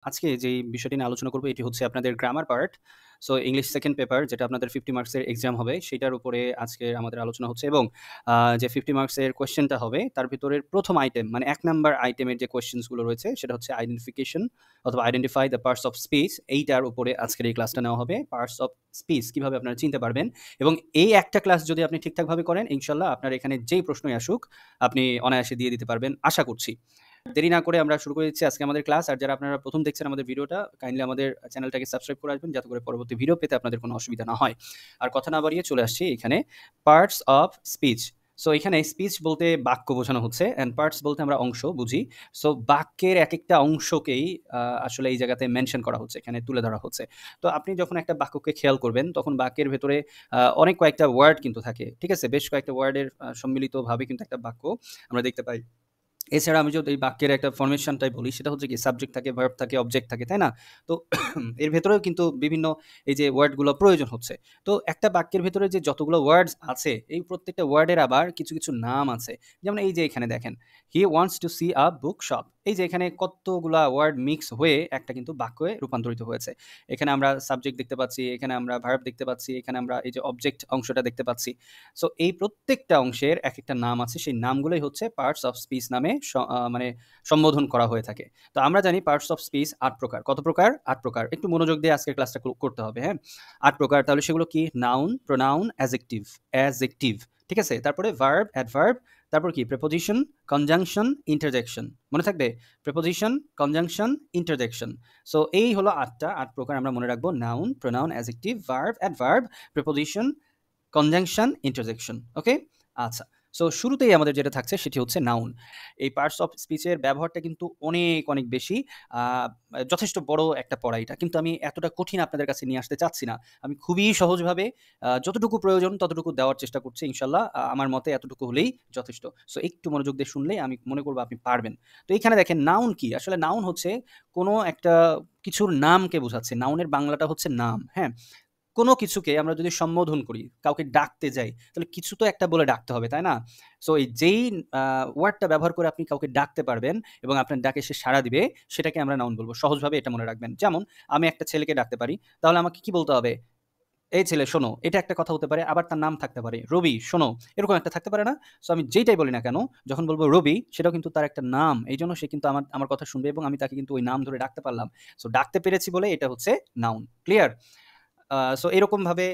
আজকে যেই বিষয়টি নিয়ে আলোচনা করব এটি হচ্ছে আপনাদের grammar part. So English second paper যেটা আপনাদের 50 মার্কসের এক্সাম হবে সেটার উপরে আজকে আমাদের আলোচনা হচ্ছে এবং যে 50 মার্কসের কোয়েশ্চেনটা হবে তার ভিতরের প্রথম আইটেম মানে ১ নাম্বার আইটেমের যে কোয়েশ্চেনসগুলো রয়েছে সেটা হচ্ছে আইডেন্টিফিকেশন অথবা identify the parts of speech. এইটার উপরে আজকের এই ক্লাসটা নেওয়া হবে। পার্টস অফ স্পিচ কিভাবে আপনারা চিনতে পারবেন এবং এই একটা ক্লাস যদি আপনি ঠিকঠাকভাবে করেন ইনশাল্লাহ আপনার এখানে যেই প্রশ্নই আসুক আপনি অনায়াসে দিয়ে দিতে পারবেন আশা করছি। দেরি না করে আমরা শুরু করে দিচ্ছি আজকে আমাদের ক্লাস। আর যারা আপনারা প্রথম দেখছেন আমাদের ভিডিওটা কাইন্ডলি আমাদের চ্যানেলটাকে সাবস্ক্রাইব করে আসবেন যাতে করে পরবর্তী ভিডিও পেতে আপনাদের কোনো অসুবিধা না হয়। আর কথা না বাড়িয়ে চলে আসছি এখানে পার্টস অফ স্পিচ। সো এখানে স্পিচ বলতে বাক্য বোঝানো হচ্ছে অ্যান্ড পার্টস বলতে আমরা অংশ বুঝি। সো বাক্যের এক একটা অংশকেই আসলে এই জায়গাতে মেনশন করা হচ্ছে, এখানে তুলে ধরা হচ্ছে। তো আপনি যখন একটা বাক্যকে খেয়াল করবেন তখন বাক্যের ভেতরে অনেক কয়েকটা ওয়ার্ড কিন্তু থাকে, ঠিক আছে? বেশ কয়েকটা ওয়ার্ডের সম্মিলিতভাবে কিন্তু একটা বাক্য আমরা দেখতে পাই। এছাড়া আমি যদি এই বাক্যের একটা ফরমেশনটাই বলি সেটা হচ্ছে কি সাবজেক্ট থাকে, ভার্ব থাকে, অবজেক্ট থাকে, তাই না? তো এর ভেতরেও কিন্তু বিভিন্ন এই যে ওয়ার্ডগুলো প্রয়োজন হচ্ছে। তো একটা বাক্যের ভেতরে যে যতগুলো ওয়ার্ডস আছে এই প্রত্যেকটা ওয়ার্ডের আবার কিছু কিছু নাম আছে। যেমন এই যে এখানে দেখেন he wants to C a book shop. এই যে এখানে কতগুলা ওয়ার্ড মিক্স হয়ে একটা কিন্তু বাক্যে রূপান্তরিত হয়েছে। এখানে আমরা সাবজেক্ট দেখতে পাচ্ছি, এখানে আমরা ভার্ব দেখতে পাচ্ছি, এখানে আমরা এই যে অবজেক্ট অংশটা দেখতে পাচ্ছি। সো এই প্রত্যেকটা অংশের এক একটা নাম আছে, সেই নামগুলোই হচ্ছে পার্টস অফ স্পিচ নামে মানে সম্বোধন করা হয়ে থাকে। তো আমরা জানি পার্টস অফ স্পিচ ৮ প্রকার। কত প্রকার? ৮ প্রকার। একটু মনোযোগ দিয়ে আজকের ক্লাসটা করতে হবে, হ্যাঁ? ৮ প্রকার। তাহলে সেগুলো কি? নাউন, প্রোনাউন, অ্যাডজেক্টিভ, অ্যাডজেক্টিভ, ঠিক আছে? তারপরে ভার্ব, অ্যাডভার্ব, তারপর কি? Preposition, conjunction, interjection. মনে থাকবে? Preposition, conjunction, interjection. সো এই হলো ৮টা ৮ প্রকার আমরা মনে রাখবো। Noun, pronoun, adjective, verb, adverb, preposition, conjunction, interjection. Okay? আচ্ছা। সো শুরুতেই আমাদের যেটা থাকছে সেটি হচ্ছে নাউন। এই পার্টস অফ স্পিচের ব্যবহারটা কিন্তু অনেক, অনেক বেশি। আ যথেষ্ট বড় একটা পড়া এটা। কিন্তু আমি এতটা কঠিন আপনাদের কাছে নিয়ে আসতে চাচ্ছি না। আমি খুবই সহজভাবে যতটুকু প্রয়োজন ততটুকু দেওয়ার চেষ্টা করছি ইনশাআল্লাহ। আমার মতে এতটুকু হলেই যথেষ্ট। সো একটু মনোযোগ দিয়ে শুনলেই আমি মনে করব আপনি পারবেন। তো এইখানে দেখেন নাউন কি? আসলে নাউন হচ্ছে কোনো একটা কিছুর নামকে বোঝাচ্ছে। নাউনের বাংলাটা হচ্ছে নাম, হ্যাঁ? কোনো কিছুকে আমরা যদি সম্বোধন করি, কাউকে ডাকতে যাই, তাহলে কিছু তো একটা বলে ডাকতে হবে, তাই না? সো এই যেই ওয়ার্ডটা ব্যবহার করে আপনি কাউকে ডাকতে পারবেন এবং আপনার ডাকে সে সাড়া দিবে, সেটাকে আমরা নাউন বলব। সহজভাবে এটা মনে রাখবেন। যেমন আমি একটা ছেলেকে ডাকতে পারি, তাহলে আমাকে কি বলতে হবে? "এই ছেলে শোনো।" এটা একটা কথা হতে পারে, আবার তার নাম থাকতে পারে। "রবি শোনো।" এরকম একটা থাকতে পারে না? সো আমি যেইটাই বলি না কেন, যখন বলব রবি, সেটাও কিন্তু তার একটা নাম। এইজন্য সে কিন্তু আমার আমার কথা শুনবে এবং আমি তাকে কিন্তু ওই নাম ধরে ডাকতে পারলাম। সো ডাকতে পেরেছি বলে এটা হচ্ছে নাউন। ক্লিয়ার? সো এরকমভাবে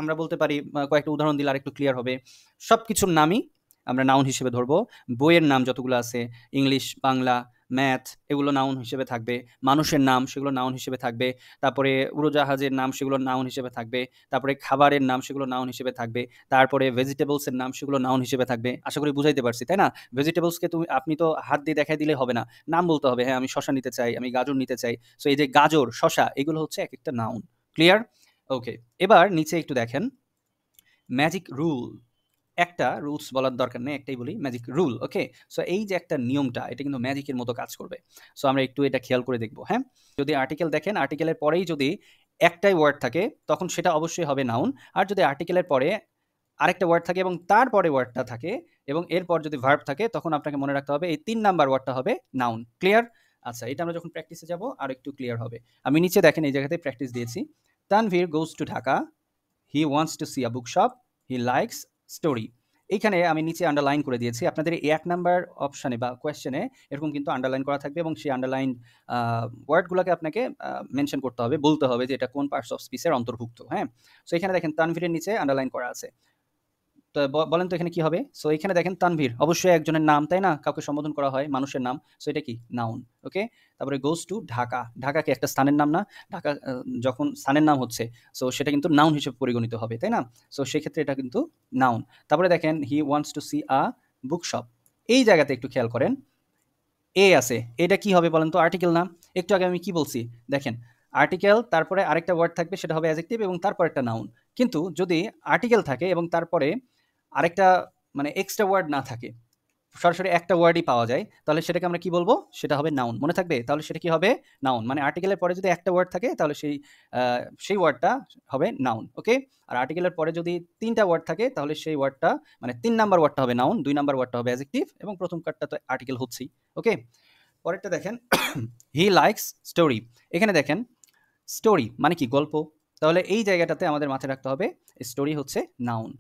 আমরা বলতে পারি, কয়েকটা উদাহরণ দিলে আরেকটু ক্লিয়ার হবে। সবকিছুর নামই আমরা নাউন হিসেবে ধরবো। বইয়ের নাম যতগুলো আছে, ইংলিশ, বাংলা, ম্যাথ এগুলো নাউন হিসেবে থাকবে। মানুষের নাম সেগুলো নাউন হিসেবে থাকবে। তারপরে উড়োজাহাজের নাম সেগুলো নাউন হিসেবে থাকবে। তারপরে খাবারের নাম সেগুলো নাউন হিসেবে থাকবে। তারপরে ভেজিটেবলস এর নাম সেগুলো নাউন হিসেবে থাকবে। আশা করি বুঝাইতে পারছি, তাই না? ভেজিটেবলসকে আপনি তো হাত দিয়ে দেখাই দিলে হবে না। নাম বলতে হবে। হ্যাঁ, আমি শসা নিতে চাই, আমি গাজর নিতে চাই। সো এই যে গাজর, শসা এগুলো হচ্ছে একেকটা নাউন। ক্লিয়ার? ওকে। এবার নিচে একটু দেখেন ম্যাজিক রুল। একটা রুলস বলার দরকার নেই, একটাই বলি ম্যাজিক রুল। ওকে? সো এই যে একটা নিয়মটা এটা কিন্তু ম্যাজিকের মতো কাজ করবে। সো আমরা একটু এটা খেয়াল করে দেখব, হ্যাঁ? যদি আর্টিকেল দেখেন, আর্টিকেলের পরেই যদি একটাই ওয়ার্ড থাকে তখন সেটা অবশ্যই হবে নাউন। আর যদি আর্টিকেলের পরে আরেকটা ওয়ার্ড থাকে এবং তারপরে ওয়ার্ডটা থাকে এবং এরপর যদি ভার্ব থাকে তখন আপনাকে মনে রাখতে হবে এই ৩ নাম্বার ওয়ার্ডটা হবে নাউন। ক্লিয়ার? আচ্ছা, এটা আমরা যখন প্র্যাকটিসে যাব আরেকটু ক্লিয়ার হবে। আমি নিচে দেখেন এই জায়গাতে প্র্যাকটিস দিয়েছি। Tanvir goes to Dhaka, he wants to C a book shop, he likes story. এইখানে আমি নিচে আন্ডারলাইন করে দিয়েছি। আপনাদের এই ১ নাম্বার অপশানে বা কোয়েশ্চেনে এরকম কিন্তু আন্ডারলাইন করা থাকবে এবং সেই আন্ডারলাইন ওয়ার্ডগুলোকে আপনাকে মেনশন করতে হবে, বলতে হবে যে এটা কোন পার্টস অফ স্পিচের অন্তর্ভুক্ত, হ্যাঁ? সো এখানে দেখেন তানভীরের নিচে আন্ডারলাইন করা আছে। তো বলেন তো এখানে কি হবে? সো এখানে দেখেন তানভীর অবশ্যই একজনের নাম, তাই না? কাউকে সম্বোধন করা হয়, মানুষের নাম। সো এটা কি? নাউন। ওকে? তারপরে গোস টু ঢাকা। ঢাকা কি একটা স্থানের নাম না? ঢাকা যখন স্থানের নাম হচ্ছে, সো সেটা কিন্তু নাউন হিসেবে পরিগণিত হবে, তাই না? সো সেক্ষেত্রে এটা কিন্তু নাউন। তারপরে দেখেন he wants to C a book shop. এই জায়গাতে একটু খেয়াল করেন। এ আছে। এটা কি হবে বলেন তো? আর্টিকেল না? একটু আগে আমি কি বলছি? দেখেন, আর্টিকেল তারপরে আরেকটা ওয়ার্ড থাকবে সেটা হবে অ্যাডজেক্টিভ এবং তারপরেরটা নাউন। কিন্তু যদি আর্টিকেল থাকে এবং তারপরে আরেকটা মানে এক্সট্রা ওয়ার্ড না থাকে, সরাসরি একটা ওয়ার্ডই পাওয়া যায়, তাহলে সেটাকে আমরা কি বলবো? সেটা হবে নাউন। মনে থাকবে? তাহলে সেটা কি হবে? নাউন। মানে আর্টিকেলের পরে যদি একটা ওয়ার্ড থাকে তাহলে আ সেই ওয়ার্ডটা হবে নাউন। ওকে? আর আর্টিকেলের পরে যদি ৩ টা ওয়ার্ড থাকে তাহলে সেই ওয়ার্ডটা মানে ৩ নাম্বার ওয়ার্ডটা হবে নাউন, ২ নাম্বার ওয়ার্ডটা হবে অ্যাডজেক্টিভ এবং প্রথম কারটা তো আর্টিকেল হচ্ছেই। ওকে? পরেরটা দেখেন হি লাইকস স্টোরি। এখানে দেখেন স্টোরি মানে কি গল্প, তাহলে এই জায়গাটাতে আমাদের মাথায় রাখতে হবে স্টোরি হচ্ছে নাউন।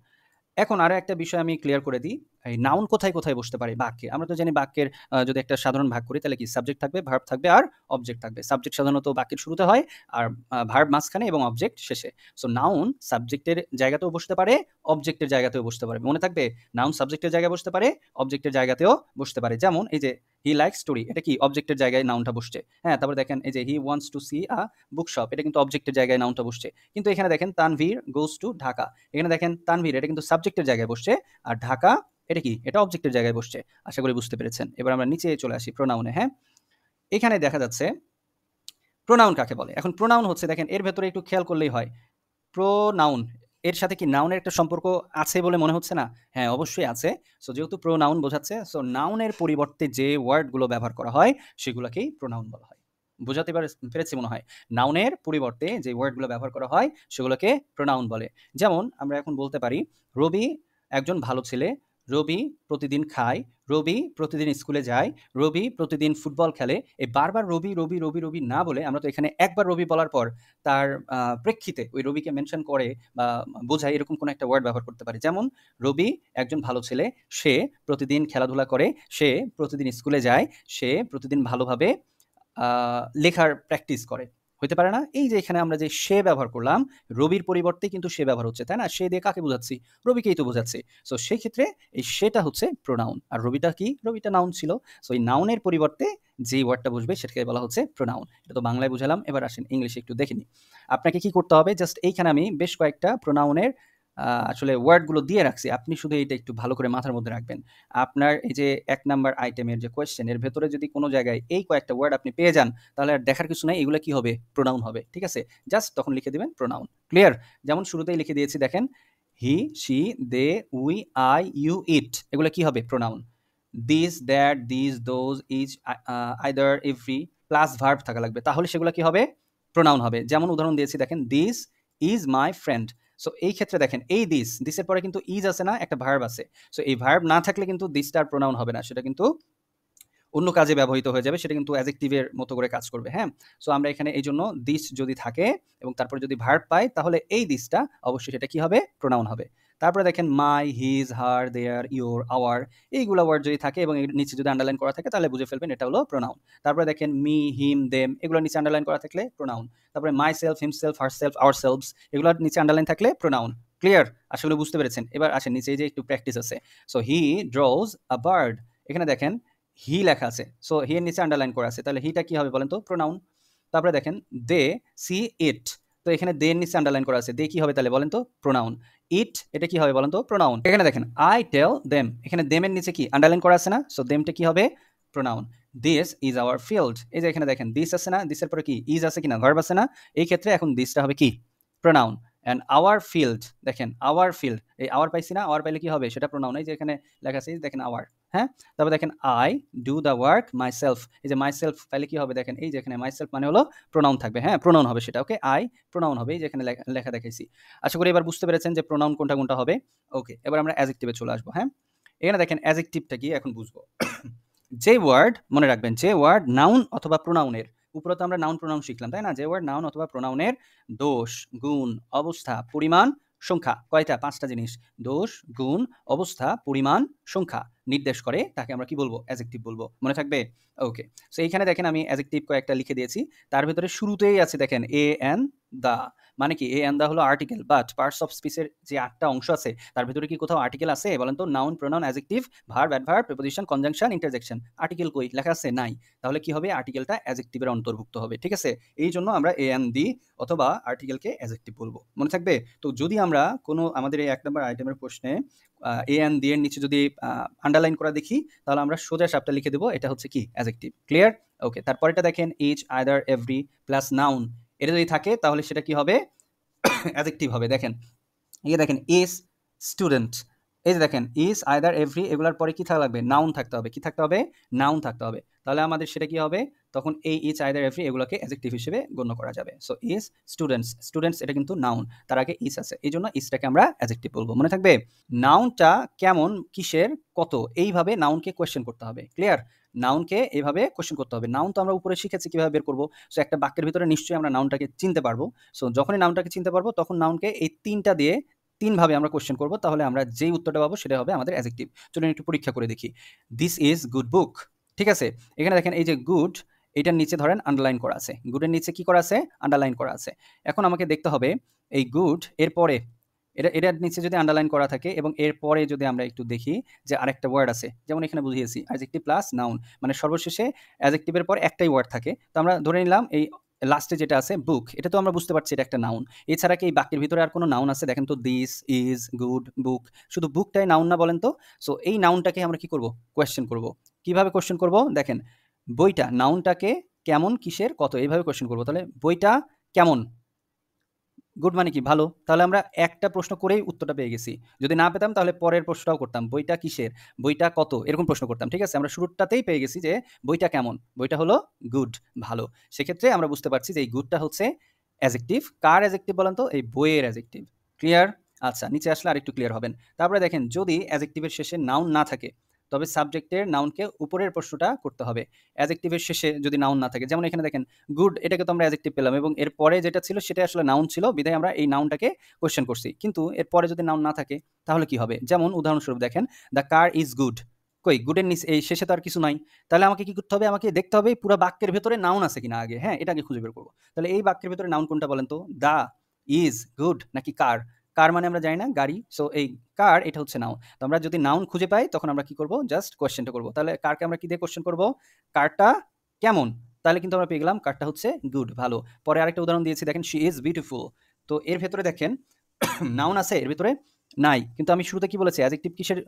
এখন আরো একটা বিষয় আমি ক্লিয়ার করে দিই, এই নাউন কোথায় কোথায় বসতে পারে বাক্যে। আমরা তো জানি বাক্যের যদি একটা সাধারণ ভাগ করি তাহলে কি সাবজেক্ট থাকবে, ভার্ব থাকবে আর অবজেক্ট থাকবে। সাবজেক্ট সাধারণত বাক্যের শুরুতে হয় আর ভার্ব মাঝখানে এবং অবজেক্ট শেষে। সো নাউন সাবজেক্টের জায়গাতেও বসতে পারে, অবজেক্টের জায়গাতেও বসতে পারে। মনে থাকবে নাউন সাবজেক্টের জায়গায় বসতে পারে, অবজেক্টের জায়গাতেও বসতে পারে। যেমন এই যে হি লাইক স্টোরি, এটা কি অবজেক্টের জায়গায় নাউনটা বসছে। হ্যাঁ, তারপর দেখেন এই যে he wants to C a book shop, এটা কিন্তু অবজেক্টের জায়গায় নাউনটা বসছে। কিন্তু এখানে দেখেন তানভীর গোস টু ঢাকা, এখানে দেখেন তানভীর এটা কিন্তু সাবজেক্টের জায়গায় বসছে, আর ঢাকা এটা কি, এটা অবজেক্টের জায়গায় বসছে। আশা করি বুঝতে পেরেছেন। এবার আমরা নিচে চলে আসি প্রোনাউনে। হ্যাঁ, এখানে দেখা যাচ্ছে প্রোনাউন কাকে বলে। এখন প্রোনাউন হচ্ছে দেখেন এর ভেতরে একটু খেয়াল করলেই হয়, প্রোনাউন এর সাথে কি নাউনের একটা সম্পর্ক আছে বলে মনে হচ্ছে না? হ্যাঁ, অবশ্যই আছে। সো যেহেতু প্রোনাউন বোঝাচ্ছে, সো নাউনের পরিবর্তে যে ওয়ার্ডগুলো ব্যবহার করা হয় সেগুলোকেই প্রোনাউন বলা হয়। বোঝাতে পেরেছি মনে হয়। নাউনের পরিবর্তে যে ওয়ার্ডগুলো ব্যবহার করা হয় সেগুলোকে প্রোনাউন বলে। যেমন আমরা এখন বলতে পারি রবি একজন ভালো ছেলে, রবি প্রতিদিন খায়, রবি প্রতিদিন স্কুলে যায়, রবি প্রতিদিন ফুটবল খেলে। এই বারবার রবি রবি রবি রবি না বলে আমরা তো এখানে একবার রবি বলার পর তার প্রেক্ষিতে ওই রবিকে মেনশন করে বা বোঝায় এরকম কোনো একটা ওয়ার্ড ব্যবহার করতে পারি। যেমন রবি একজন ভালো ছেলে, সে প্রতিদিন খেলাধুলা করে, সে প্রতিদিন স্কুলে যায়, সে প্রতিদিন ভালোভাবে লেখার প্র্যাকটিস করে। হইতে পারে না? এই যে এখানে আমরা যে সে ব্যবহার করলাম, রবির পরিবর্তে কিন্তু সে ব্যবহার হচ্ছে, তাই না? সে দিয়ে কাকে বোঝাচ্ছি? রবিকেই তো বোঝাচ্ছি। সো সেই ক্ষেত্রে এই সেটা হচ্ছে প্রোনাউন। আর রবিটা কি? রবিটা নাউন ছিল। সো এই নাউনের পরিবর্তে যে ওয়ার্ডটা বসবে সেটাকে বলা হচ্ছে প্রোনাউন। এটা তো বাংলায় বুঝালাম। এবার আসেন ইংলিশে একটু দেখে নিই। আপনাকে কি করতে হবে? জাস্ট এইখানে আমি বেশ কয়েকটা প্রোনাউনের আসলে ওয়ার্ডগুলো দিয়ে রাখছি। আপনি শুধু এইটা একটু ভালো করে মাথার মধ্যে রাখবেন। আপনার এই যে ১ নাম্বার আইটেমের যে কোয়েশ্চেন, এর ভেতরে যদি কোনো জায়গায় এই কয়েকটা ওয়ার্ড আপনি পেয়ে যান, তাহলে আর দেখার কিছু নাই। এগুলা কি হবে? প্রোনাউন হবে। ঠিক আছে? জাস্ট তখন লিখে দিবেন প্রোনাউন। ক্লিয়ার? যেমন শুরুতেই লিখে দিয়েছি দেখেন, he, she, they, we, I, you, it. এগুলা কি হবে? Pronoun. This, that, this, those, each, either, every plus verb থাকা লাগবে। তাহলে সেগুলা কি হবে? প্রোনাউন হবে। যেমন উদাহরণ দিয়েছি দেখেন, this is my friend. So এই ক্ষেত্রে দেখেন এই দিসের পরে কিন্তু ইজ আছে না, একটা ভার্ব আছে। সো এই ভার্ব না থাকলে কিন্তু দিসটার প্রোনাউন হবে না, সেটা কিন্তু অন্য কাজে ব্যবহৃত হয়ে যাবে, সেটা কিন্তু অ্যাজেক্টিভের মতো করে কাজ করবে। হ্যাঁ, সো আমরা এখানে এই জন্য দিস যদি থাকে এবং তারপরে যদি ভার্ব পাই তাহলে এই দিসটা অবশ্যই সেটা কি হবে? প্রোনাউন হবে। তারপরে দেখেন my, his, her, their, your, our, এইগুলা ওয়ার্ড যদি থাকে এবং এর নিচে যদি আন্ডারলাইন করা থাকে তাহলে বুঝে ফেলবেন এটা হলো প্রোনাউন। তারপরে দেখেন মি, হিম, দেম, এগুলো নিচে আন্ডারলাইন করা থাকলে প্রোনাউন। তারপরে my self, himself, herself, ourselves, এগুলোর নিচে আন্ডারলাইন থাকলে প্রোনাউন। ক্লিয়ার? আশা করি বুঝতে পেরেছেন। এবার আসেন নিচে এই যে একটু প্র্যাকটিস আছে। সো হি ড্রজ আ বার্ড, এখানে দেখেন হি লেখা আছে। সো হি এর নিচে আন্ডারলাইন করা আছে, তাহলে হিটা কি হবে বলেন তো? প্রোনাউন। তারপরে দেখেন দে সি ইট, তো এখানে দে এর নিচে আন্ডারলাইন করা আছে, দে কি হবে তাহলে বলেন তো? প্রোনাউন। ইট এটা কি হবে বলেন তো? প্রোনাউন। এখানে দেখেন আই টেল দেম, এখানে দেম এর নিচে কি আন্ডারলাইন করা আছে না? সো দেমটা কি হবে? Pronoun. This is our field, এই যে এখানে দেখেন দিস আছে না, দিসের পরে কি ইজ আছে কিনা, ভার্ব আছে না, এই ক্ষেত্রে এখন দিসটা হবে কি? প্রোনাউন। অ্যান্ড আওয়ার ফিল্ড, দেখেন আওয়ার ফিল্ড, এই আওয়ার পাইছি না, আওয়ার পাইলে কি হবে? সেটা প্রোনাউন। এই যে এখানে লেখা আছে দেখেন আওয়ার। হ্যাঁ, তারপর দেখেন I do the work myself, এই যে মাইসেলফ পাইলে কি হবে? দেখেন এই যে এখানে মাইসেলফ মানে হলো প্রোনাউন থাকবে। হ্যাঁ, প্রোনাউন হবে সেটা। ওকে, আই প্রোনাউন হবে, এই যে এখানে লেখা দেখাইছি। আশা করি এবার বুঝতে পেরেছেন যে প্রোনাউন কোনটা কোনটা হবে। ওকে, এবার আমরা অ্যাডজেক্টিভে চলে আসবো। হ্যাঁ, এখানে দেখেন অ্যাডজেক্টিভটা কি এখন বুঝবো। যে ওয়ার্ড, মনে রাখবেন, যে ওয়ার্ড নাউন অথবা প্রোনাউনের, উপরে তো আমরা নাউন প্রোনাউন শিখলাম তাই না? যে ওয়ার্ড নাউন অথবা প্রোনাউনের দোষ, গুণ, অবস্থা, পরিমাণ, সংখ্যা, কয়টা? 5টা জিনিস। দোষ, গুণ, অবস্থা, পরিমাণ, সংখ্যা নির্দেশ করে তাকে আমরা কি বলবো? অ্যাডজেক্টিভ বলবো। মনে থাকবে? ওকে, সো এইখানে দেখেন আমি অ্যাডজেক্টিভ কয়েকটা লিখে দিয়েছি। তার ভিতরে শুরুতেই আছে দেখেন এ এন দা, মানে কি? এ এন দা হলো আর্টিকেল, বাট পার্টস অফ স্পিচের যে 8টা অংশ আছে তার ভিতরে কি কোথাও আর্টিকেল আছে বলেন তো? Noun, pronoun, adjective, verb, adverb, preposition, conjunction, interjection. Article কই? লেখা আছে? নাই। তাহলে কি হবে? আর্টিকেলটা অ্যাডজেক্টিভের অন্তর্ভুক্ত হবে। ঠিক আছে? এই জন্য আমরা এ এন দি অথবা আর্টিকেলকে অ্যাডজেক্টিভ বলবো। মনে থাকবে? তো যদি আমরা কোনো আমাদের এই 1 নম্বর আইটেমের প্রশ্নে এ এন দি এর নিচে যদি আন্ডারলাইন করা দেখি তাহলে আমরা সোজা সাপটা লিখে দেবো এটা হচ্ছে কি? অ্যাডজেক্টিভ। ক্লিয়ার? ওকে, তারপরেটা দেখেন each, either, every plus noun, এটা যদি থাকে তাহলে সেটা কি হবে? অ্যাডজেক্টিভ হবে। দেখেন এই যে দেখেন ইজ স্টুডেন্ট, এই যে দেখেন ইজ, আইদার, এভরি, এগুলোর পরে কি থাকা লাগবে? নাউন থাকতে হবে। কি থাকতে হবে? নাউন থাকতে হবে। তাহলে আমাদের সেটা কি হবে? তখন এই ইজ, আইদার, এভরি এগুলোকে অ্যাডজেক্টিভ হিসেবে গণ্য করা যাবে। সো ইজ স্টুডেন্টস, স্টুডেন্টস এটা কিন্তু নাউন, তার আগে ইজ আছে, এই জন্য ইজটাকে আমরা অ্যাডজেক্টিভ বলবো। মনে থাকবে? নাউনটা কেমন, কিসের, কত, এইভাবে নাউনকে কোয়েশ্চেন করতে হবে। ক্লিয়ার? নাউনকে এভাবে কোশ্চেন করতে হবে। নাউন তো আমরা উপরে শিখেছি কিভাবে বের করব। সো একটা বাক্যের ভিতরে নিশ্চয়ই আমরা নাউনটাকে চিনতে পারবো। সো যখনই নাউনটাকে চিনতে পারবো তখন নাউনকে এই ৩টা দিয়ে ৩ ভাবে আমরা কোশ্চেন করব। তাহলে আমরা যেই উত্তরটা পাবো সেটা হবে আমাদের অ্যাডজেক্টিভ। চলুন একটু পরীক্ষা করে দেখি। দিস ইজ গুড বুক। ঠিক আছে? এখানে দেখেন এই যে গুড, এটার নিচে ধরেন আন্ডারলাইন করা আছে। গুডের নিচে কি করা আছে? আন্ডারলাইন করা আছে। এখন আমাকে দেখতে হবে এই গুড এর পরে এটার নিচে যদি আন্ডারলাইন করা থাকে এবং এরপরে যদি আমরা একটু দেখি যে আরেকটা ওয়ার্ড আছে, যেমন এখানে বুঝিয়েছি অ্যাডজেক্টিভ প্লাস নাউন, মানে সর্বশেষে অ্যাডজেক্টিভের পর একটাই ওয়ার্ড থাকে। তো আমরা ধরে নিলাম এই লাস্টে যেটা আছে বুক, এটা তো আমরা বুঝতে পারছি এটা একটা নাউন। এছাড়া কি এই বাক্যের ভিতরে আর কোনো নাউন আছে? দেখেন তো, দিস ইজ গুড বুক, শুধু বুকটাই নাউন না বলেন তো? সো এই নাউনটাকে আমরা কি করব? কোয়েশ্চেন করব। কিভাবে কোয়েশ্চেন করব? দেখেন, বইটা, নাউনটাকে কেমন, কিসের, কত, এইভাবে কোয়েশ্চেন করব। তাহলে বইটা কেমন, গুড মানে কি? ভালো। তাহলে আমরা একটা প্রশ্ন করেই উত্তরটা পেয়ে গেছি। যদি না পেতাম তাহলে পরের প্রশ্নটাও করতাম। বইটা কিসের? বইটা কত? এরকম প্রশ্ন করতাম। ঠিক আছে? আমরা শুরুটাতেই পেয়ে গেছি যে বইটা কেমন? বইটা হলো গুড, ভালো। সেক্ষেত্রে আমরা বুঝতে পারছি যে এই গুডটা হচ্ছে অ্যাডজেক্টিভ। কার অ্যাডজেক্টিভ বলেন তো? এই বইয়ের অ্যাডজেক্টিভ। ক্লিয়ার? আচ্ছা, নিচে আসলে আরেকটু ক্লিয়ার হবেন। তারপরে দেখেন, যদি অ্যাডজেক্টিভের শেষে নাউন না থাকে তবে সাবজেক্টের নাউনকে উপরের প্রশ্নটা করতে হবে। অ্যাডজেক্টিভের শেষে যদি নাউন না থাকে, যেমন এখানে দেখেন গুড, এটাকে তো আমরা অ্যাডজেক্টিভ পেলাম এবং এর পরে যেটা ছিল সেটা আসলে নাউন ছিল, বিধায় আমরা এই নাউনটাকে কোয়েশ্চেন করছি। কিন্তু এর পরে যদি নাউন না থাকে তাহলে কি হবে? যেমন উদাহরণস্বরূপ দেখেন, দ্য কার ইজ গুড। কই, গুডের নিচে এই শেষে তো আর কিছু নাই। তাহলে আমাকে কি করতে হবে? আমাকে দেখতে হবে পুরো বাক্যের ভেতরে নাউন আছে কিনা আগে। হ্যাঁ, এটাকে খুঁজে বের করবো। তাহলে এই বাক্যের ভেতরে নাউন কোনটা বলেন তো? দা, ইজ, গুড নাকি কার? কার মানে আমরা জানি না, গাড়ি। সো এই কার, এটা হচ্ছে নাউন। তো আমরা যদি নাউন খুঁজে পাই তখন আমরা কি করব? জাস্ট কোয়েশ্চেনটা করব। তাহলে কারকে আমরা কি দিয়ে কোয়েশ্চেন করব? কারটা কেমন? তাহলে কিন্তু আমরা পেয়ে গেলাম কারটা হচ্ছে গুড, ভালো। পরে আরেকটা উদাহরণ দিয়েছি, দেখেন শি ইজ বিউটিফুল। তো এর ভেতরে দেখেন নাউন আছে এর ভেতরে? নাই। কিন্তু আমি শুরুতে কি বলেছি? অ্যাডজেক্টিভ কিসের,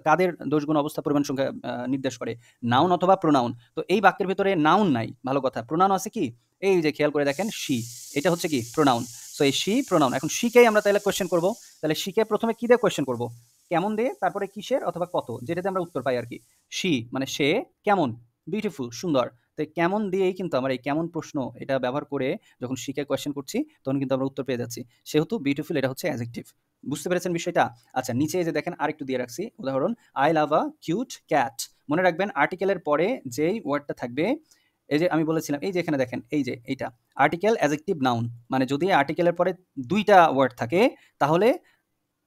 কাদের দোষগুণ, অবস্থা, পরিমাণ, সংখ্যা নির্দেশ করে? নাউন অথবা প্রোনাউন। তো এই বাক্যের ভেতরে নাউন নাই, ভালো কথা। প্রোনাউন আছে কি? এই যে খেয়াল করে দেখেন, শি, এটা হচ্ছে কি? প্রোনাউন। সো এই শি প্রোনাউন। এখন শিকেই আমরা তাহলে কোয়েশ্চেন করব। তাহলে শিকে প্রথমে কি দিয়ে কোয়েশ্চেন করব? কেমন দিয়ে, তারপরে কিসের অথবা কত, যেটাতে আমরা উত্তর পাই আর কি। শি মানে সে কেমন, বিউটিফুল সুন্দর। তো কেমন দিয়েই কিন্তু আমরা এই কেমন প্রশ্ন এটা ব্যবহার করে যখন শিখে কোয়েশ্চেন করছি তখন কিন্তু আমরা উত্তর পেয়ে যাচ্ছি। সেহেতু বিউটিফুল এটা হচ্ছে অ্যাডজেক্টিভ। বুঝতে পেরেছেন বিষয়টা? আচ্ছা, নিচে এই যে দেখেন আরেকটু দিয়ে রাখছি উদাহরণ, I love a cute cat. মনে রাখবেন আর্টিকেলের পরে যেই ওয়ার্ডটা থাকবে, এই যে আমি বলেছিলাম, এই যে এখানে দেখেন, এই যে এইটা আর্টিকেল, অ্যাডজেক্টিভ, নাউন। মানে যদি আর্টিকেলের পরে ২টা ওয়ার্ড থাকে তাহলে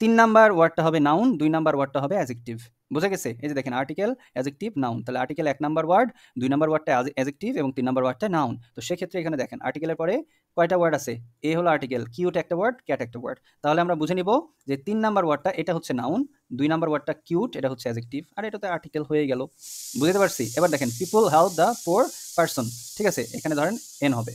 ৩ নাম্বার ওয়ার্ডটা হবে নাউন, ২ নাম্বার ওয়ার্ডটা হবে অ্যাডজেক্টিভ। বোঝা গেছে? এই যে দেখেন আর্টিকেল, অ্যাডজেক্টিভ, নাউন। তাহলে আর্টিকেল ১ নাম্বার ওয়ার্ড, ২ নাম্বার ওয়ার্ডটা অ্যাডজেক্টিভ এবং ৩ নাম্বার ওয়ার্ডটা নাউন। তো সেক্ষেত্রে এখানে দেখেন আর্টিকেলের পরে কয়টা ওয়ার্ড আছে? এ হলো আর্টিকেল, কিউট একটা ওয়ার্ড, ক্যাট একটা ওয়ার্ড। তাহলে আমরা বুঝে নিব যে ৩ নাম্বার ওয়ার্ডটা এটা হচ্ছে নাউন, ২ নাম্বার ওয়ার্ডটা কিউট, এটা হচ্ছে অ্যাডজেক্টিভ, আর এটা তো আর্টিকেল হয়ে গেল। বুঝতে পারছি? এবার দেখেন people help the poor person. ঠিক আছে? এখানে ধরেন এন হবে।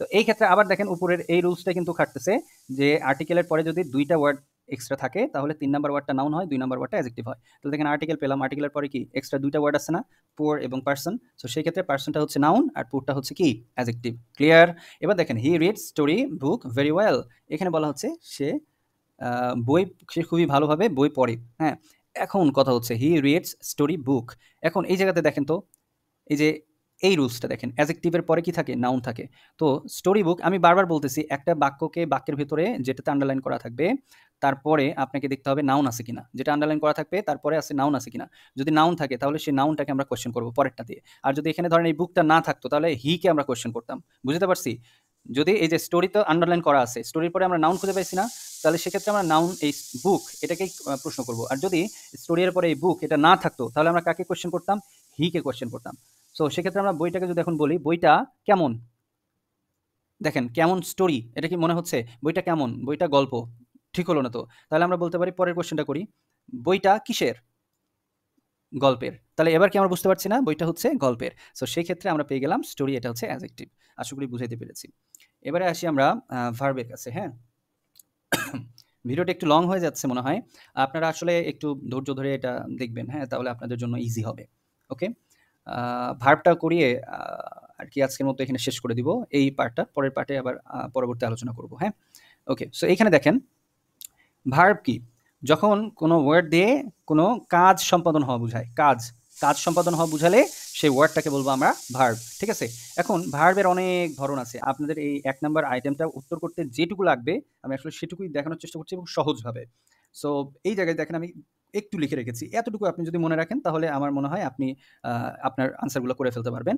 তো এই ক্ষেত্রে আবার দেখেন উপরের এই রুলসটা কিন্তু খাটতেছে যে আর্টিকেলের পরে যদি ২টা ওয়ার্ড এক্সট্রা থাকে তাহলে ৩ নাম্বার ওয়ার্ডটা নাউন হয়, ২ নাম্বার ওয়ার্ডটা অ্যাডজেক্টিভ হয়। তাহলে দেখেন আর্টিকেল পেলাম, আর্টিকেলের পরে কি এক্সট্রা ২টা ওয়ার্ড আছে না, পুয়ার এবং পারসন। সো সেই ক্ষেত্রে পারসনটা হচ্ছে নাউন আর পুয়ারটা হচ্ছে কি? অ্যাডজেক্টিভ। ক্লিয়ার? এবার দেখেন he reads story book very well. এখানে বলা হচ্ছে সে সে খুবই ভালোভাবে বই পড়ে। হ্যাঁ, এখন কথা হচ্ছে হি রিডস স্টোরি বুক। এখন এই জায়গাতে দেখেন তো, এই যে এই রুলসটা দেখেন, অ্যাডজেক্টিভের পরে কি থাকে? নাউন থাকে। তো স্টোরি বুক, আমি বারবার বলতেছি একটা বাক্যকে, বাক্যের ভেতরে যেটাতে আন্ডারলাইন করা থাকবে তারপরে আপনাকে দেখতে হবে নাউন আছে কিনা। যেটা আন্ডারলাইন করা থাকবে তারপরে আছে নাউন আছে কিনা। যদি নাউন থাকে তাহলে সেই নাউনটাকে আমরা কোয়েশ্চেন করবো পরেরটা দিয়ে। আর যদি এখানে ধরেন এই বুকটা না থাকতো তাহলে হিকে আমরা কোয়েশ্চেন করতাম। বুঝতে পারছি? যদি এই যে স্টোরিতে আন্ডারলাইন করা আছে, স্টোরির পরে আমরা নাউন খুঁজে পাইছি না, তাহলে সেক্ষেত্রে আমরা নাউন, এই বুক এটাকেই প্রশ্ন করব। আর যদি স্টোরির পরে এই বুক এটা না থাকতো তাহলে আমরা কাকে কোয়েশ্চেন করতাম? হিকে কোয়েশ্চেন করতাম। সো সেক্ষেত্রে আমরা বইটাকে যদি এখন বলি বইটা কেমন, দেখেন কেমন স্টোরি, এটা কি মনে হচ্ছে? বইটা কেমন? বইটা গল্প। ঠিক হলো না তো? তাহলে আমরা বলতে পারি, পরের কোয়েশ্চেনটা করি, বইটা কিসের? গল্পের। তাহলে এবার কি আমরা বুঝতে পারছি না? বইটা হচ্ছে গল্পের। সো সেই ক্ষেত্রে আমরা পেয়ে গেলাম স্টোরি, এটা হচ্ছে অ্যাডজেক্টিভ। আশা করি বুঝাইতে পেরেছি। এবারে আসি আমরা ভার্বের কাছে। হ্যাঁ, ভিডিওটা একটু লং হয়ে যাচ্ছে মনে হয়। আপনারা আসলে একটু ধৈর্য ধরে এটা দেখবেন। হ্যাঁ, তাহলে আপনাদের জন্য ইজি হবে। ওকে, ভার্বটা করিয়ে আর কি আজকের মতো এখানে শেষ করে দিব এই পার্টটা। পরের পার্টে আবার পরবর্তী আলোচনা করব। হ্যাঁ, ওকে। সো এইখানে দেখেন ভার্ব কি? যখন কোনো ওয়ার্ড দিয়ে কোনো কাজ সম্পাদন হওয়া বোঝায়, কাজ সম্পাদন হওয়া বুঝালে সেই ওয়ার্ডটাকে বলবো আমরা ভার্ব। ঠিক আছে? এখন ভার্বের অনেক ধরন আছে। আপনাদের এই ১ নাম্বার আইটেমটা উত্তর করতে যেটুকু লাগবে আমি আসলে সেটুকুই দেখানোর চেষ্টা করছি এবং সহজভাবে। সো এই জায়গায় দেখেন আমি একটু লিখে রেখেছি। এতটুকু আপনি যদি মনে রাখেন তাহলে আমার মনে হয় আপনি আপনার আনসারগুলো করে ফেলতে পারবেন।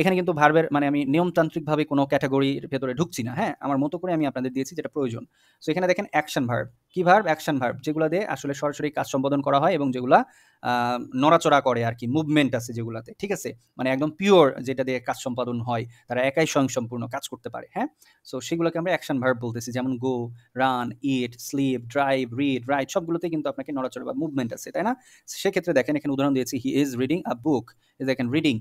এখানে কিন্তু ভার্বের মানে আমি নিয়মতান্ত্রিকভাবে কোনো ক্যাটেগরির ভেতরে ঢুকছি না, হ্যাঁ? আমার মতো করে আমি আপনাদের দিয়েছি যেটা প্রয়োজন। সো এখানে দেখেন অ্যাকশন ভার্ব। কি ভার্ব? Action verb. যেগুলা দিয়ে আসলে সরাসরি কাজ সম্পাদন করা হয় এবং যেগুলা আ নড়াচড়া করে আরকি, মুভমেন্ট আছে যেগুলাতে, ঠিক আছে? মানে একদম পিওর যেটা দিয়ে কাজ সম্পাদন হয়, তারা একাই স্বয়ংসম্পূর্ণ কাজ করতে পারে, হ্যাঁ? সো সেগুলোকে আমরা অ্যাকশন ভার্ব বলতেছি। যেমন গো, রান, ইট, স্লিপ, ড্রাইভ, রিড, রাইট সবগুলোতেই কিন্তু আপনাকে নড়াচড়া বা মুভমেন্ট আছে, তাই না? সেক্ষেত্রে দেখেন এখানে উদাহরণ দিয়েছি, হি ইজ রিডিং আ বুক। এই দেখেন রিডিং,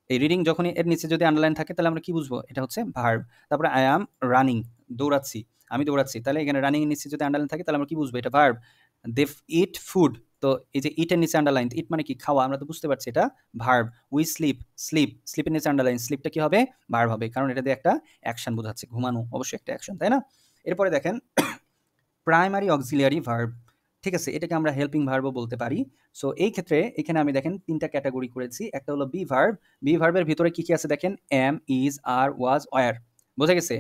এই রিডিং যখনই এর নিচে যদি আন্ডারলাইন থাকে তাহলে আমরা কি বুঝবো? এটা হচ্ছে ভার্ব। তারপরে আই অ্যাম রানিং, দৌড়াচ্ছি, আমি দৌড়াচ্ছি। তাহলে এখানে রানিং এর নিচে যদি আন্ডারলাইন থাকে তাহলে আমরা কি বুঝবো? এটা ভার্ব। দে ইট ফুড, তো এই যে ইট এর নিচে আন্ডারলাইন, ইট মানে কি? খাওয়া, আমরা তো বুঝতে পারছি এটা ভার্ব। উই স্লিপ, স্লিপ, স্লিপের নিচে আন্ডারলাইন, স্লিপটা কি হবে? ভার্ব হবে, কারণ এটা দিয়ে একটা অ্যাকশন বোঝাচ্ছে, ঘুমানো অবশ্যই একটা অ্যাকশন, তাই না? এরপরে দেখেন প্রাইমারি অক্সিলিয়ারি ভার্ব, ঠিক আছে? এটাকে আমরা হেল্পিং ভার্বও বলতে পারি। সো এই ক্ষেত্রে এখানে আমি দেখেন ৩ টা ক্যাটেগরি করেছি। একটা হলো বি ভার্ব। বি ভার্বের ভিতরে কি আছে দেখেন? Am, is, are, was, were. বোঝা গেছে?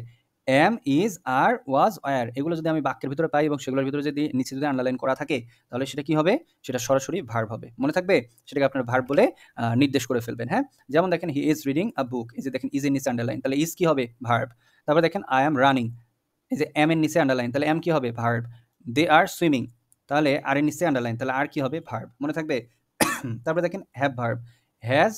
Am, is, are, was, were এগুলো যদি আমি বাক্যের ভিতরে পাই এবং সেগুলোর ভিতরে যদি নিচে যদি আন্ডারলাইন করা থাকে তাহলে সেটা কি হবে? সেটা সরাসরি ভার্ব হবে। মনে থাকবে? সেটাকে আপনার ভার্ব বলে নির্দেশ করে ফেলবেন, হ্যাঁ? যেমন দেখেন হি ইজ রিডিং আ বুক। এই যে দেখেন ইজ এর নিচে আন্ডারলাইন, তাহলে ইজ কি হবে? ভার্ব। তারপর দেখেন আই অ্যাম রানিং, এই যে এম এর নিচে আন্ডারলাইন, তাহলে এম কি হবে? ভার্ব। দে আর সুইমিং, তাহলে আর এর নিচে আন্ডারলাইন, তাহলে আর কি হবে? ভার্ব। মনে থাকবে? তারপরে দেখেন হ্যাভ ভার্ব। হ্যাজ,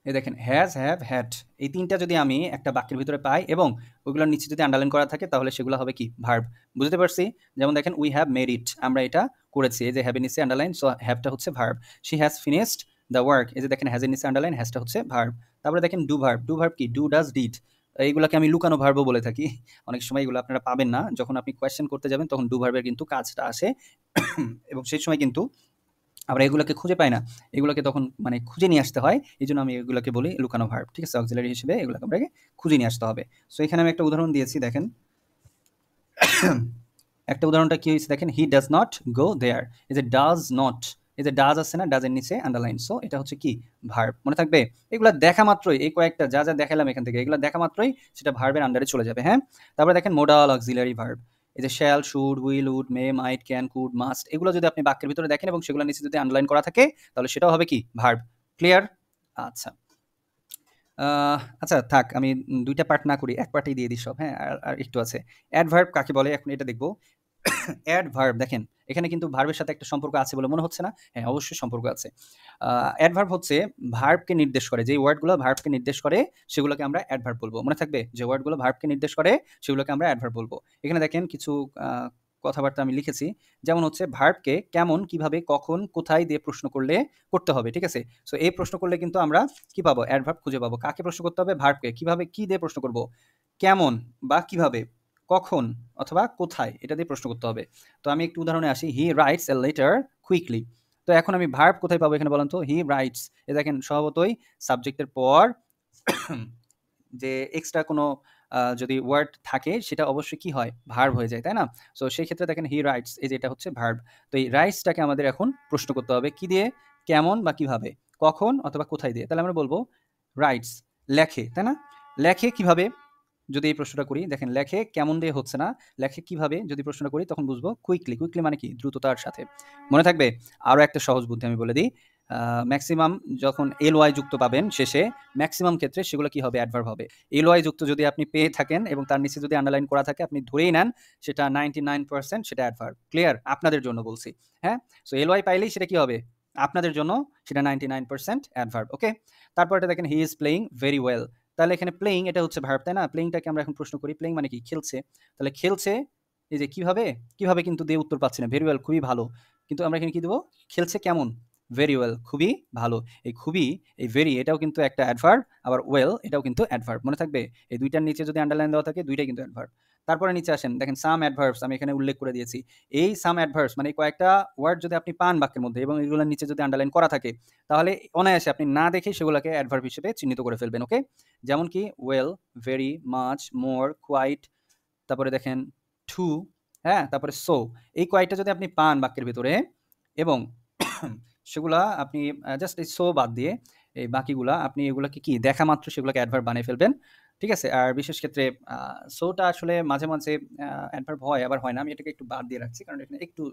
এই দেখেন হ্যাজ, হ্যাভ, হ্যাড, এই ৩ টা যদি আমি একটা বাক্যের ভিতরে পাই এবং ওগুলোর নিচে যদি আন্ডারলাইন করা থাকে তাহলে সেগুলো হবে কি? ভার্ব। বুঝতে পারছি? যেমন দেখেন উই হ্যাভ মেড ইট, আমরা এটা করেছি। এই যে হ্যাভ এর নিচে আন্ডারলাইন, সো হ্যাভটা হচ্ছে verb. She has finished the work, এই যে দেখেন হ্যাজ এর নিচে আন্ডারলাইন, হ্যাজটা হচ্ছে ভার্ব। তারপরে দেখেন ডু ভার্ব। ডু ভার্ব কি? Do, does, did. এইগুলোকে আমি লুকানো ভার্বও বলে থাকি। অনেক সময় এগুলো আপনারা পাবেন না। যখন আপনি কোয়েশ্চেন করতে যাবেন তখন ডু ভার্বের কিন্তু কাজটা আসে এবং সেই সময় কিন্তু আমরা এগুলোকে খুঁজে পাই না। এগুলোকে তখন মানে খুঁজে নিয়ে আসতে হয়। এজন্য আমি এগুলোকে বলি লুকানো ভার্ব। ঠিক আছে? অক্সিলারি হিসেবে এগুলোকে আপনাকে খুঁজে নিয়ে আসতে হবে। সো এখানে আমি একটা উদাহরণ দিয়েছি দেখেন। একটা উদাহরণটা কি হয়েছে দেখেন, হি ডাজ নট গো দেয়ার। এই যে ডাজ নট, এই যে ডাজ আছে না, ডাজের নিচে আন্ডারলাইন, সো এটা হচ্ছে কি? ভার্ব। মনে থাকবে? এগুলো দেখা মাত্রই, এই কয়েকটা যা দেখালাম এখান থেকে, এগুলো দেখা মাত্রই সেটা ভার্বের আন্ডারে চলে যাবে, হ্যাঁ? তারপরে দেখেন মোডাল অক্সিলারি ভার্ব। এই যে shall, should, will, would, may, might, can, could, must এগুলো যদি আপনি বাক্যের ভিতরে দেখেন এবং সেগুলোর নিচে যদি আন্ডারলাইন করা থাকে তাহলে সেটাও হবে কি? ভার্ব। ক্লিয়ার? আচ্ছা। আচ্ছা থাক, আমি ২ টা পার্ট না করি, ১ পার্টেই দিয়ে দিই সব, হ্যাঁ? আর একটু আছে। অ্যাডভার্ব কাকে বলে? এখন এটা দেখব। অ্যাডভার্ব দেখেন, এখানে কিন্তু ভার্বের সাথে একটা সম্পর্ক আছে বলে মনে হচ্ছে না? হ্যাঁ, অবশ্যই সম্পর্ক আছে। অ্যাডভার্ব হচ্ছে ভার্বকে নির্দেশ করে। যেই ওয়ার্ডগুলো ভার্বকে নির্দেশ করে সেগুলোকে আমরা অ্যাডভার্ব বলব। মনে থাকবে? যে ওয়ার্ডগুলো ভার্বকে নির্দেশ করে সেগুলোকে আমরা অ্যাডভার্ব বলব। এখানে দেখেন কিছু আ কথাবার্তা আমি লিখেছি। যেমন হচ্ছে ভার্বকে কেমন, কিভাবে, কখন, কোথায় দিয়ে প্রশ্ন করলে করতে হবে। ঠিক আছে? সো এই প্রশ্ন করলে কিন্তু আমরা কি পাবো? অ্যাডভার্ব খুঁজে পাবো। কাকে প্রশ্ন করতে হবে? ভার্বকে। কিভাবে, কি দিয়ে প্রশ্ন করব? কেমন বা কিভাবে, কখন অথবা কোথায় এটা দিয়ে প্রশ্ন করতে হবে। তো আমি একটু উদাহরণে আসি। He writes a letter quickly. তো এখন আমি ভার্ব কোথায় পাবো এখানে বলেন তো? He writes. এই দেখেন স্বভাবতই সাবজেক্টের পর যে এক্সট্রা কোনো যদি ওয়ার্ড থাকে সেটা অবশ্যই কি হয়? ভার্ব হয়ে যায়, তাই না? সো সেই ক্ষেত্রে দেখেন হি রাইটস, এই যে এটা হচ্ছে ভার্ব। তো এই রাইটসটাকে আমাদের এখন প্রশ্ন করতে হবে কি দিয়ে? কেমন বা কিভাবে? কখন অথবা কোথায় দিয়ে? তাহলে আমরা বলব রাইটস, লেখে, তাই না? লেখে কিভাবে? যদি এই প্রশ্নটা করি, দেখেন লেখে কেমন দিয়ে হচ্ছে না, লেখে কিভাবে যদি প্রশ্নটা করি তখন বুঝবো কুইকলি। কুইকলি মানে কি? দ্রুততার সাথে। মনে থাকবে? আরো একটা সহজ বুদ্ধি আমি বলে দিই। ম্যাক্সিমাম যখন এলওয়াই যুক্ত পাবেন শেষে, ম্যাক্সিমাম ক্ষেত্রে সেগুলো কি হবে? অ্যাডভার্ব হবে। এলওয়াই যুক্ত যদি আপনি পেয়ে থাকেন এবং তার নিচে যদি আন্ডারলাইন করা থাকে আপনি ধরেই নেন সেটা 99% সেটা অ্যাডভার্ব। ক্লিয়ার? আপনাদের জন্য বলছি। হ্যাঁ? সো এলওয়াই পাইলেই সেটা কি হবে? আপনাদের জন্য সেটা 99% অ্যাডভার্ব। ওকে? তারপরটা দেখেন he is playing very well. তাহলে এখানে প্লেইং এটা হচ্ছে ভার্ব, তাই না? প্লেইংটাকে আমরা এখন প্রশ্ন করি। প্লেইং মানে কি? খেলছে। তাহলে খেলছে, এই যে কিভাবে? কিভাবে কিন্তু দিয়ে উত্তর পাচ্ছি না। ভেরি ওয়েল খুবই ভালো। কিন্তু আমরা এখানে কি দেব? খেলছে কেমন? ভেরি ওয়েল খুবই ভালো। এই খুবই, এই ভেরি এটাও কিন্তু একটা অ্যাডভার্ব, আবার ওয়েল এটাও কিন্তু অ্যাডভার্ব। মনে থাকবে? এই ২ টার নিচে যদি আন্ডারলাইন দেওয়া থাকে ২ টাই কিন্তু অ্যাডভার্ব। তারপরে নিচে আসেন, দেখেন সাম অ্যাডভার্বস আমি এখানে উল্লেখ করে দিয়েছি। এই সাম অ্যাডভার্বস মানে কয়েকটা ওয়ার্ড যদি আপনি পান বাক্যের মধ্যে এবং এগুলোর নিচে যদি আন্ডারলাইন করা থাকে তাহলে অনায়াসে আপনি না দেখেই সেগুলোকে অ্যাডভার্ব হিসেবে চিহ্নিত করে ফেলবেন। ওকে? যেমন কি ওয়েল, ভেরি, মাচ, মোর, কোয়াইট, তারপরে দেখেন টু, হ্যাঁ? তারপরে সো। এই কয়েকটা যদি আপনি পান বাক্যের ভিতরে এবং সেগুলা আপনি জাস্ট এই সো বাদ দিয়ে এই বাকিগুলা আপনি এগুলাকে কি দেখা মাত্র সেগুলোকে অ্যাডভার্ব বানিয়ে ফেলবেন। ঠিক আছে? আর বিশেষ ক্ষেত্রে সোটা আসলে মাঝে, মাঝে অ্যাডভার্ব হয় আবার হয় না। আমি এটাকে একটু বাদ দিয়ে রাখছি। কারণ এখানে একটু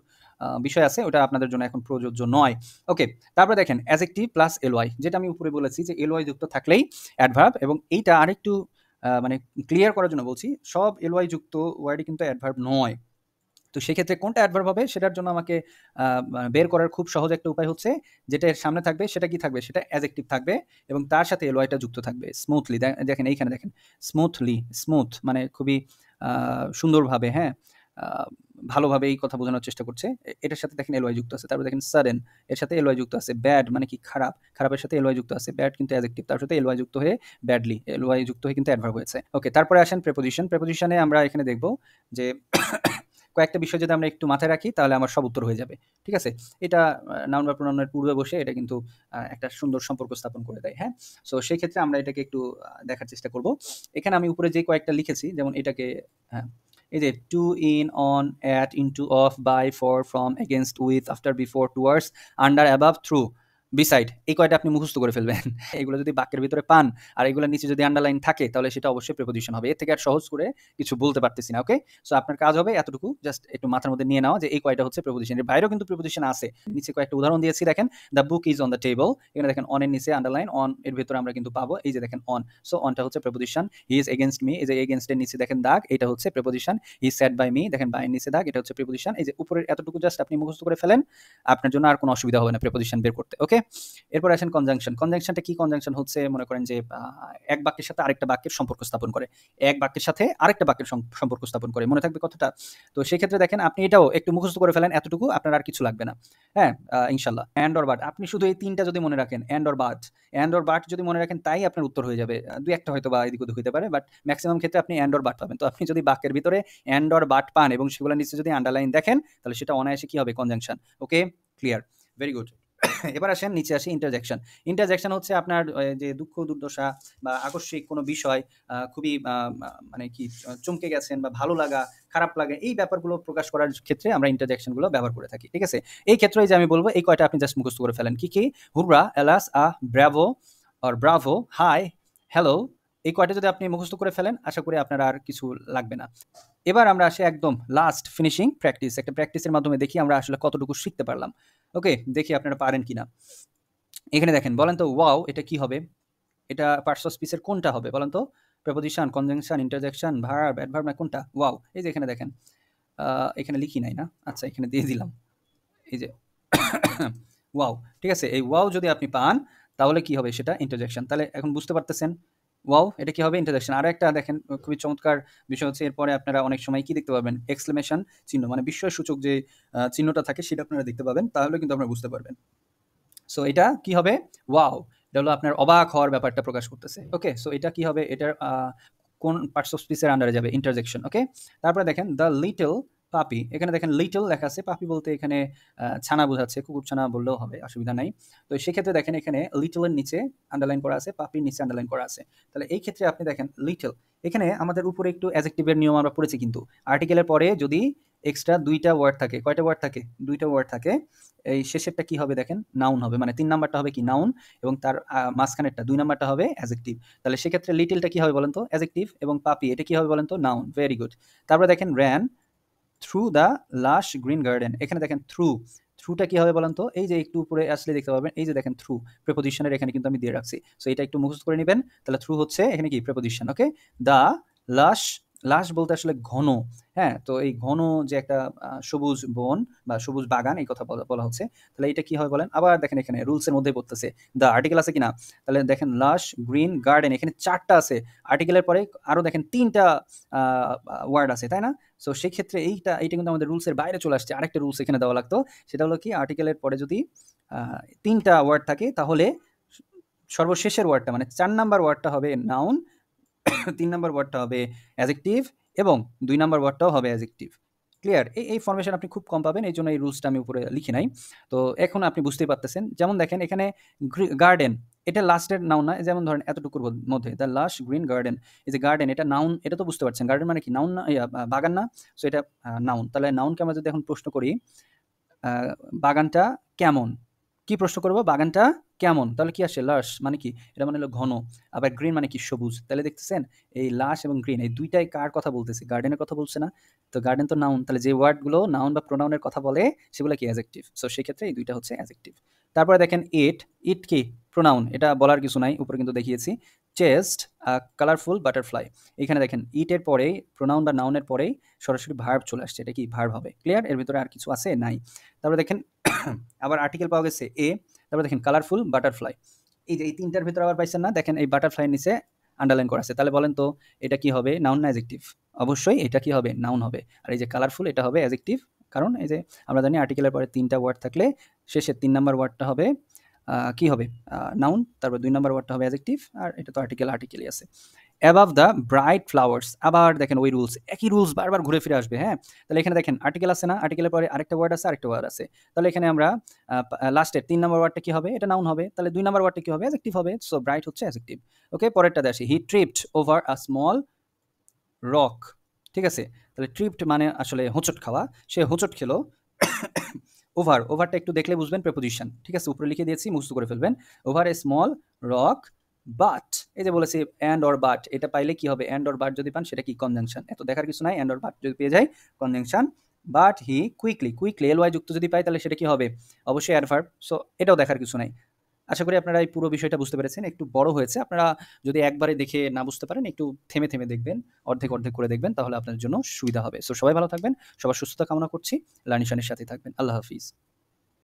বিষয় আছে ওটা আপনাদের জন্য এখন প্রযোজ্য নয়। ওকে, তারপরে দেখেন অ্যাডজেক্টিভ প্লাস এলওয়াই যেটা আমি উপরে বলেছি যে এলওয়াই যুক্ত থাকলেই অ্যাডভার্ব এবং এইটা আরেকটু মানে ক্লিয়ার করার জন্য বলছি, সব এলওয়াই যুক্ত ওয়ার্ডই কিন্তু অ্যাডভার্ব নয়। তো সেক্ষেত্রে কোনটা অ্যাডভার্ব হবে সেটার জন্য আমাকে বের করার খুব সহজ একটা উপায় হচ্ছে যেটা এর সামনে থাকবে সেটা কি থাকবে? সেটা অ্যাডজেক্টিভ থাকবে এবং তার সাথে এলওয়াইটা যুক্ত থাকবে। স্মুথলি দেখেন এইখানে দেখেন। স্মুথলি, স্মুথ মানে খুবই সুন্দরভাবে, হ্যাঁ? আ ভালোভাবে এই কথা বোঝানোর চেষ্টা করছে। এটার সাথে দেখেন এলওয়াই যুক্ত আছে। তারপরে দেখেন সাডেন এর সাথে এলওয়াই যুক্ত আছে। ব্যাড মানে কি খারাপ, খারাপের সাথে এলওয়াই যুক্ত আছে। ব্যাড কিন্তু অ্যাডজেক্টিভ তার সাথে এলওয়াই যুক্ত হয়ে ব্যাডলি, এলওয়াই যুক্ত হয়ে কিন্তু অ্যাডভার্ব হয়েছে। ওকে, তারপরে আসেন প্রিপোজিশন। প্রিপোজিশনে আমরা এখানে দেখব যে কয়েকটা বিষয় যদি আমরা একটু মাথায় রাখি তাহলে আমার সব উত্তর হয়ে যাবে। ঠিক আছে? এটা নাউন বা প্রোনাউনের পূর্বে বসে এটা কিন্তু একটা সুন্দর সম্পর্ক স্থাপন করে দেয়, হ্যাঁ? সো সেই ক্ষেত্রে আমরা এটাকে একটু দেখার চেষ্টা করব। এখানে আমি উপরে যে কয়েকটা লিখেছি যেমন এটাকে হ্যাঁ, এই যে to, in, on, at, into, of, by, for, from, against, with, after, before, towards, under, above, through, beside এই কয়টা আপনি মুখস্থ করে ফেলবেন। এগুলো যদি বাক্যের ভিতরে পান আর এগুলোর নিচে যদি আন্ডারলাইন থাকে তাহলে সেটা অবশ্যই প্রিপোজিশন হবে। এর থেকে আর সহজ করে কিছু বলতে পারতেছি না, ওকে? সো আপনার কাজ হবে এতটুকু জাস্ট একটু মাথার মধ্যে নিয়ে নেওয়া যে এই কয়টা হচ্ছে প্রিপোজিশন। এর বাইরেও কিন্তু প্রিপোজিশন আছে। নিচে কয়েকটা উদাহরণ দিয়েছি দেখেন। The book is on the table. এখানে দেখেন অন এর নিচে আন্ডারলাইন, অন এর ভিতরে আমরা কিন্তু পাবো এই যে দেখেন অন। সো অনটা হচ্ছে preposition. He is against me, এই যে এগেইনস্ট এর নিচে দেখেন দাগ, এটা হচ্ছে preposition. He is said by me, দেখেন বাই এর নিচে দাগ, এটা হচ্ছে প্রিপোজিশন। এই যে উপরের এতটুকু জাস্ট আপনি মুখস্থ করে ফেলেন, আপনার জন্য আর কোনো অসুবিধা হবে না প্রিপোজিশন বের করতে, ওকে? এরপর আসেন কনজাংশন। কনজাংশনটা কি? কনজাংশন হচ্ছে মনে করেন যে এক বাক্যের সাথে আরেকটা বাক্যের সম্পর্ক স্থাপন করে। এক বাক্যের সাথে আরেকটা বাক্যের সম্পর্ক স্থাপন করে। মনে থাকবে কথাটা? তো সেক্ষেত্রে দেখেন আপনি এটাও একটু মুখস্থ করে ফেলেন, এতটুকু আপনার আর কিছু লাগবে না। হ্যাঁ? ইনশাআল্লাহ। অ্যান্ড অর বাট আপনি শুধু এই ৩ টা যদি মনে রাখেন, and or but, and or but যদি মনে রাখেন তাই আপনার উত্তর হয়ে যাবে। ২-১ টা হয়তো বা এদিক ওদিক হইতে পারে, বাট মেক্সিমাম ক্ষেত্রে আপনি অ্যান্ড অর বাট পাবেন। তো আপনি যদি বাক্যের ভিতরে অ্যান্ড অর বাট পান এবং সেগুলোর নিচে যদি আন্ডারলাইন দেখেন তাহলে সেটা অনায়াসে কি হবে? কনজাংশন। ওকে? ক্লিয়ার? Very good. এবার আসেন নিচে আসি ইন্টারজেকশন। ইন্টারজেকশন হচ্ছে আপনার যে দুঃখ দুর্দশা বা আকস্মিক কোনো বিষয় খুবই মানে কি চমকে গেছেন বা ভালো লাগা, খারাপ লাগা এই ব্যাপারগুলো প্রকাশ করার ক্ষেত্রে আমরা ইন্টারজেকশনগুলো ব্যবহার করে থাকি। ঠিক আছে? এই ক্ষেত্রে যে আমি বলব এই কয়টা আপনি জাস্ট মুখস্থ করে ফেলেন। কি, কি? Hurrah, alas, bravo or bravo, hi, hello এই কয়টা যদি আপনি মুখস্থ করে ফেলেন আশা করি আপনার আর কিছু লাগবে না। এবার আমরা আসি একদম লাস্ট ফিনিশিং প্র্যাকটিস। একটা প্র্যাকটিসের মাধ্যমে দেখি আমরা আসলে কতটুকু শিখতে পারলাম। ওকে, দেখি আপনারা পারেন কিনা। এখানে দেখেন বলেন তো ওয়াও এটা কি হবে? এটা পার্টস অফ স্পিচের কোনটা হবে বলেন তো? Preposition, conjunction, interjection, verb, adverb না কোনটা? ওয়াও। এই যে এখানে দেখেন। এখানে লিখি নাই না? আচ্ছা এখানে দিয়ে দিলাম। এই যে ওয়াও। ঠিক আছে? এই ওয়াও যদি আপনি পান তাহলে কি হবে সেটা ইন্টারজেকশন। তাহলে এখন বুঝতে পারতেছেন ওয়াও এটা কি হবে? ইন্টারজেকশন। আরেকটা দেখেন খুবই চমৎকার বিষয় হচ্ছে এরপরে আপনারা অনেক সময় কি দেখতে পাবেন? এক্সক্লেমেশন চিহ্ন মানে বিস্ময়সূচক যে চিহ্নটা থাকে সেটা আপনারা দেখতে পাবেন। তাহলে কিন্তু আপনারা বুঝতে পারবেন। সো এটা কি হবে? ওয়াও! এটা হলো আপনার অবাক হওয়ার ব্যাপারটা প্রকাশ করতেছে। ওকে? সো এটা কি হবে? এটার কোন পার্টস অফ স্পিচ এর আন্ডারে যাবে? ইন্টারজেকশন। ওকে? তারপরে দেখেন দ্য লিটল পাপি। এখানে দেখেন লিটল লেখা আছে। পাপি বলতে এখানে ছানা বোঝাচ্ছে। কুকুরছানা বললেও হবে, অসুবিধা নাই। তো সেক্ষেত্রে দেখেন এখানে লিটল এর নিচে আন্ডারলাইন করা আছে, পাপির নিচে আন্ডারলাইন করা আছে। তাহলে এই ক্ষেত্রে আপনি দেখেন লিটল এখানে আমাদের উপরে একটু অ্যাডজেক্টিভ এর নিয়ম আমরা পড়েছি কিন্তু। আর্টিকেলের পরে যদি এক্সট্রা ২ টা ওয়ার্ড থাকে, কয়টা ওয়ার্ড থাকে? ২ টা ওয়ার্ড থাকে। এই শেষেরটা কি হবে দেখেন? নাউন হবে। মানে ৩ নাম্বারটা হবে কি? নাউন এবং তার মাঝখানেরটা ২ নাম্বারটা হবে অ্যাডজেক্টিভ। তাহলে সেক্ষেত্রে লিটলটা কি হবে বলেন তো? অ্যাডজেক্টিভ এবং পাপি এটা কি হবে বলেন তো? নাউন। Very good. তারপরে দেখেন ran through the lush green garden এখানে দেখেন through থ্রুটা কি হবে বলেন তো? এই যে একটু উপরে আসলে দেখতে পাবেন এই যে দেখেন থ্রু প্রিপোজিশনের এখানে কিন্তু আমি দিয়ে রাখছি। সো এটা একটু মুখস্থ করে নিবেন। তাহলে থ্রু হচ্ছে এখানে কি? প্রিপোজিশন। ওকে? দ্য লাশ, লাশ বলতে আসলে ঘন। হ্যাঁ? তো এই ঘন যে একটা সবুজ বন বা সবুজ বাগান এই কথা বলা হচ্ছে। তাহলে এটা কি হবে বলেন? আবার দেখেন এখানে রুলস এর মধ্যেই পড়তেছে। দ্য আর্টিকেল আছে কিনা? তাহলে দেখেন লাশ গ্রিন গার্ডেন এখানে ৪ টা আছে। আর্টিকেলের পরে আরো দেখেন ৩ টা ওয়ার্ড আছে, তাই না? সো সেক্ষেত্রে এইটা কিন্তু আমাদের রুলস এর বাইরে চলে আসছে। আরেকটা রুলস এখানে দেওয়া লাগতো। সেটা হলো কি? আর্টিকেলের পরে যদি ৩ টা ওয়ার্ড থাকে তাহলে সর্বশেষের ওয়ার্ডটা মানে ৪ নাম্বার ওয়ার্ডটা হবে নাউন, ৩ নাম্বার ওয়ার্ডটা হবে অ্যাডজেক্টিভ এবং ২ নাম্বার ওয়ার্ডটাও হবে অ্যাডজেক্টিভ। ক্লিয়ার? এই ফরমেশন আপনি খুব কম পাবেন। এইজন্য এই রুলসটা আমি উপরে লিখি নাই। তো এখন আপনি বুঝতেই পারতেছেন। যেমন দেখেন এখানে গার্ডেন এটা লাস্টের নাউন না। যেমন ধরেন এতটুকুর মধ্যে দ্য লাশ গ্রিন গার্ডেন। এই যে গার্ডেন এটা নাউন এটা তো বুঝতে পারছেন। গার্ডেন মানে কি? নাউন না? বাগান না? সো এটা নাউন। তাহলে নাউনকে আমরা যদি এখন প্রশ্ন করি বাগানটা কেমন? কি প্রশ্ন করব? বাগানটা কেমন, তাহলে কি আসে? লাশ মানে কি? এটা মানে হলো ঘন। আবার গ্রিন মানে কি? সবুজ। তাহলে দেখতেছেন এই লাশ এবং গ্রিন এই ২ টাই কার কথা বলতেছে? গার্ডেনের কথা বলছে না? তো গার্ডেন তো নাউন। তাহলে যে ওয়ার্ডগুলো নাউন বা প্রোনাউনের কথা বলে সেগুলো কি? অ্যাডজেক্টিভ। সো সেক্ষেত্রে এই ২ টা হচ্ছে অ্যাডজেক্টিভ। তারপরে দেখেন ইট, ইট কি? প্রোনাউন। এটা বলার কিছু নাই। উপরে কিন্তু দেখিয়েছি। Chest, colourful butterfly. এখানে দেখেন ইট এর পরেই প্রোনাউন বা নাউনের পরেই সরাসরি ভার্ব চলে আসছে। এটা কি? ভার্ব হবে। ক্লিয়ার? এর ভিতরে আর কিছু আছে? নাই। তারপরে দেখেন আবার আর্টিকেল পাওয়া গেছে এ। তারপরে দেখেন কালারফুল বাটারফ্লাই। এই যে এই ৩ টার ভিতরে আবার পাইছেন না? দেখেন এই বাটারফ্লাই এর নিচে আন্ডারলাইন করা আছে। তাহলে বলেন তো এটা কি হবে? নাউন না অ্যাডজেক্টিভ? অবশ্যই এটা কি হবে? নাউন হবে। আর এই যে কালারফুল এটা হবে অ্যাডজেক্টিভ। কারণ এই যে আমরা জানি আর্টিকেলের পরে ৩ টা ওয়ার্ড থাকলে শেষের ৩ নাম্বার ওয়ার্ডটা হবে কি হবে? নাউন। তারপর ২ নাম্বার ওয়ার্ডটা হবে অ্যাডজেক্টিভ। আর এটা তো আর্টিকেলই আছে। Above the bright flowers. আবার দেখেন ওই রুলস, একই রুলস বারবার ঘুরে ফিরে আসবে, হ্যাঁ? তাহলে এখানে দেখেন আর্টিকেল আছে না? আর্টিকেলের পরে আরেকটা ওয়ার্ড আছে, আরেকটা ওয়ার্ড আছে। তাহলে এখানে আমরা লাস্টের ৩ নাম্বার ওয়ার্ডটা কি হবে? এটা নাউন হবে। তাহলে ২ নাম্বার ওয়ার্ডটা কি হবে? অ্যাডজেক্টিভ হবে। সো ব্রাইট হচ্ছে অ্যাডজেক্টিভ। ওকে, পরেরটাতে আসি। He tripped over a small rock. ঠিক আছে? তাহলে ট্রিপড মানে আসলে হোঁচট খাওয়া। সে হোঁচট খেলো। ওভার, ওভারটা একটু দেখলে বুঝবেন প্রেপোজিশন। ঠিক আছে? উপরে লিখে দিয়েছি, মুখস্থ করে ফেলবেন। Over a small rock but, এই যে বলেছি অ্যান্ড অর বাট, এটা পাইলে কি হবে? অ্যান্ড অর বাট যদি পান সেটা কি? কনজাংশন। এত দেখার কিছু নাই। অ্যান্ড অর বাট যদি পেয়ে যাই conjunction. But he quickly, quickly L Y যুক্ত যদি পাই তাহলে সেটা কি হবে? অবশ্যই অ্যাডভার্ব। সো এটাও দেখার কিছু নাই। আশা করি আপনারা এই পুরো বিষয়টা বুঝতে পেরেছেন। একটু বড় হয়েছে। আপনারা যদি একবারে দেখে না বুঝতে পারেন, একটু থেমে, থেমে দেখবেন। অর্ধেক, অর্ধেক করে দেখবেন। তাহলে আপনার জন্য সুবিধা হবে। সো সবাই ভালো থাকবেন। সবার সুস্থতা কামনা করছি। লার্নিশনের সাথেই থাকবেন। আল্লাহ হাফিজ।